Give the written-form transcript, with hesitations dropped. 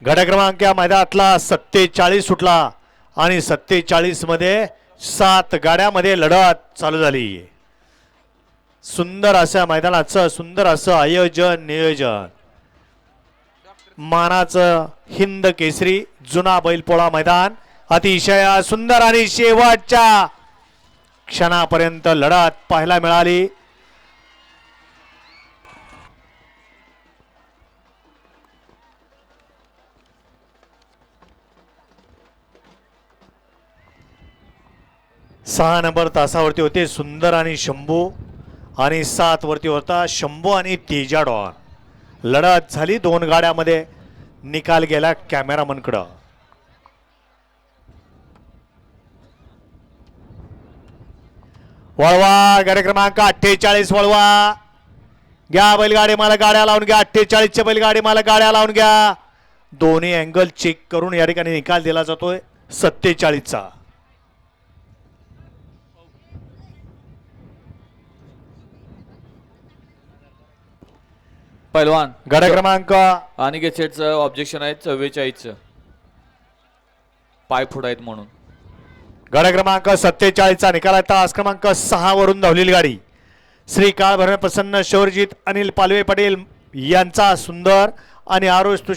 गट क्रमांक या मैदानातला 47 सुटला आणि 47 मध्ये 7 गाड्यामध्ये लढत चालू झाली। सुंदर असं मैदानाचं सुंदर असं आयोजन नियोजन। मानाचं हिंद केसरी जुना बैलपोळा मैदान अतिशय सुंदर आणि शेवटच्या क्षणापर्यंत लढत पाहायला मिळाली। सहा नंबर तासावरती होते सुंदर आणि शंभू आणि 7 वरती होता शंभू आणि तेजा डॉन। लढत झाली 2 गाड्यामध्ये निकाल गेला कॅमेरामनकडं। वळवा गाडी क्रमांक 48 वळवा घ्या बैलगाडी मला गाड्या लावून घ्या 48 च्या बैलगाडी मला गाड्या लावून घ्या। दोन्ही अँगल चेक करून या ठिकाणी निकाल दिला जातोय 47 चा। पैलवान गाडी क्रमांक अनिकेत शेठचं ऑब्जेक्शन आहे 44चं पाय फुटायत म्हणून। गाडी क्रमांक 47 चा निकाल आहे तास क्रमांक 6 वरून धावलेली गाडी श्री काळ भरण प्रसन्न शौर्यजीत अनिल पालवे पटेल यांचा सुंदर आणि आरोग्य